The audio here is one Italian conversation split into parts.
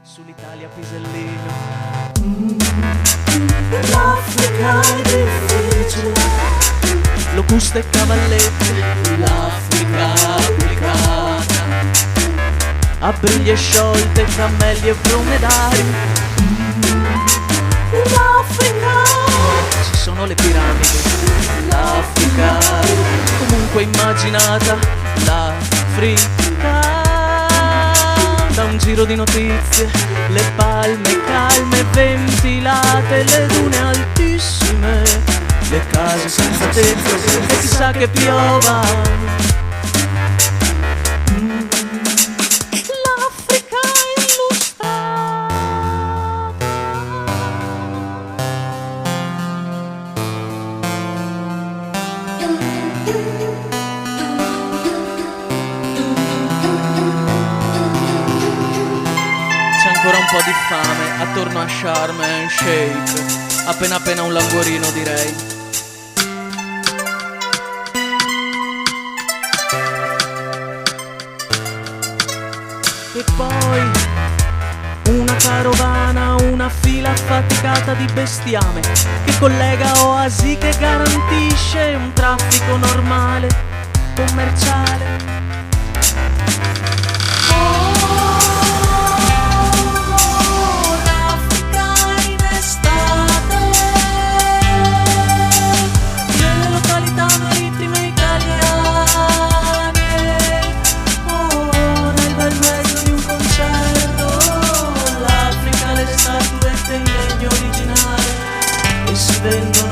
sull'Italia pisellino. L'Africa è difficile, Locuste e cavalletti, l'Africa applicata a briglie sciolte, cammelli e dromedari. l'Africa, Ci sono le piramidi, l'Africa comunque immaginata, l'Africa. Da un giro di notizie, le palme calme ventilate, le dune altissime, le case senza tetto e chissà che piova. l'Africa illustrata. C'è ancora un po' di fame attorno a Sharm el Sheikh, appena appena un languorino direi. E poi una carovana, una fila affaticata di bestiame che collega oasi, che garantisce un traffico normale, commerciale. L'Africa in estate, nelle località marittime italiane, nel bel mezzo di un concerto, l'Africa, le statuette in legno originale e si vendono.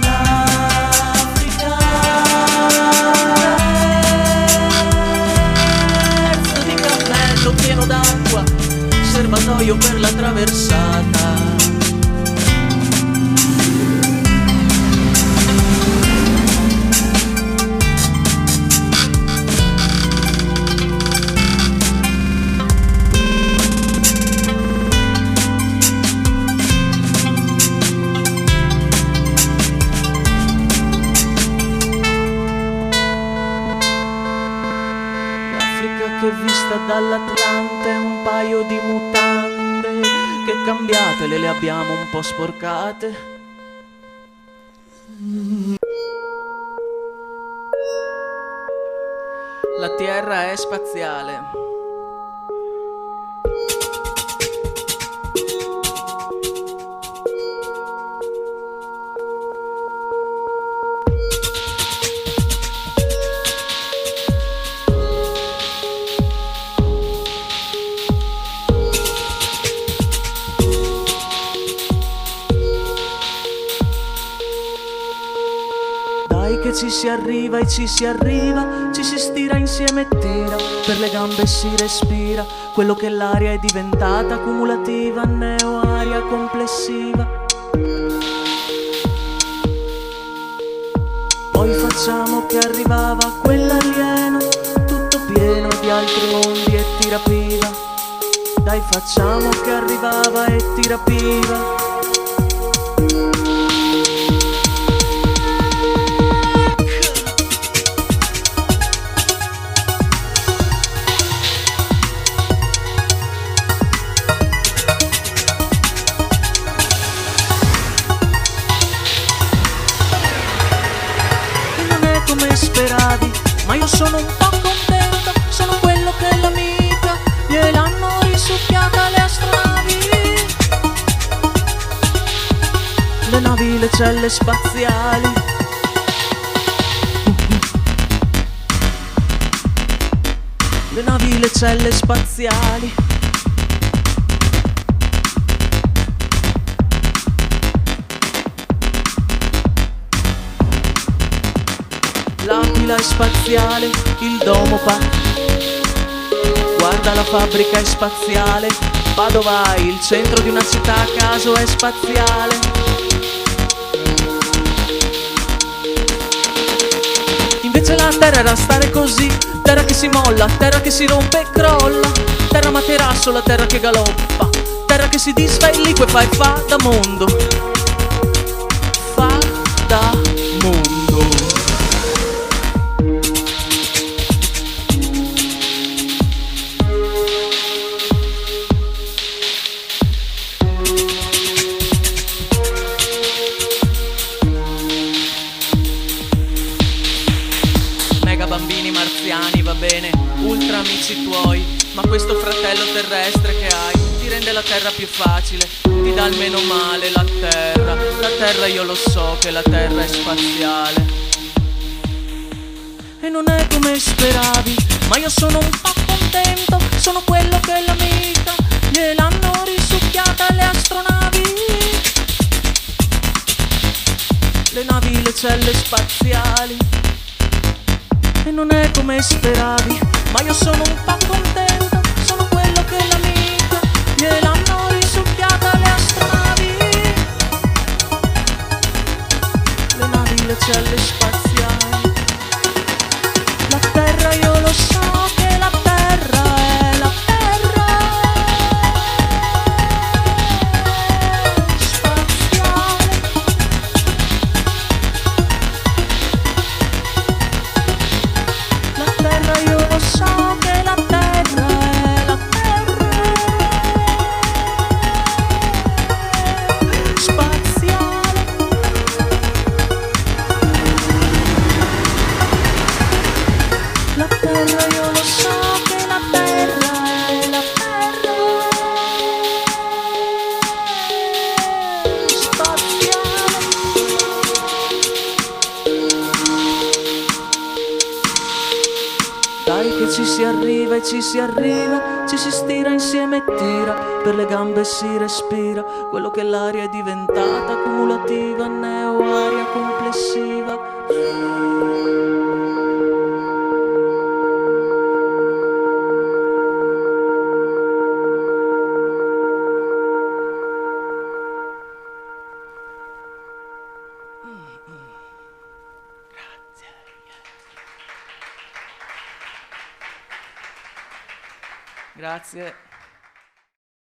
L'Africa, pezzo di cappello pieno d'acqua, serbatoio per la traversata. L'Africa che vista dall'Atlante è un paio di mutande che cambiate le abbiamo un po' sporcate. La Terra è spaziale. Dai che ci si arriva e ci si arriva, ci si stira insieme e tira, per le gambe si respira quello che l'aria è diventata, cumulativa, neo-aria complessiva. Poi facciamo che arrivava quell'alieno, tutto pieno di altri mondi e ti rapiva. Dai facciamo che arrivava e ti rapiva. Come speravi, ma io sono un po' contento, sono quello che l'amica gliel'hanno risucchiata le astronavi. Le navi, le celle spaziali. Le navi, le celle spaziali. L'aquila è spaziale, il domopa. Guarda la fabbrica è spaziale. Padova, il centro di una città a caso è spaziale. Invece la terra era stare così, terra che si molla, terra che si rompe e crolla, terra materasso, la terra che galoppa, terra che si disfa e liquefa e fa da mondo. Fa da mondo. bene, ultra amici tuoi, ma questo fratello terrestre che hai ti rende la terra più facile, ti dà il meno male la terra io lo so che la terra è spaziale. E non è come speravi, ma io sono un po' contento, sono quello che l'amica gliel'hanno risucchiata le astronavi, le navi, le celle spaziali. E non è come speravi, ma io sono un po' contento, sono quello che l'amica gliel'hanno risucchiata le astronavi, le navi, le celle spaziali. La terra io lo so che la terra è la terra spaziale. La terra io lo so che la terra è la terra spaziale. La terra io lo so che la terra è la terra spaziale. Dai che ci si arriva e ci si arriva, ci si stira insieme e tira, per le gambe si respira quello che l'aria è diventata, cumulativa, neo-aria complessiva. Grazie.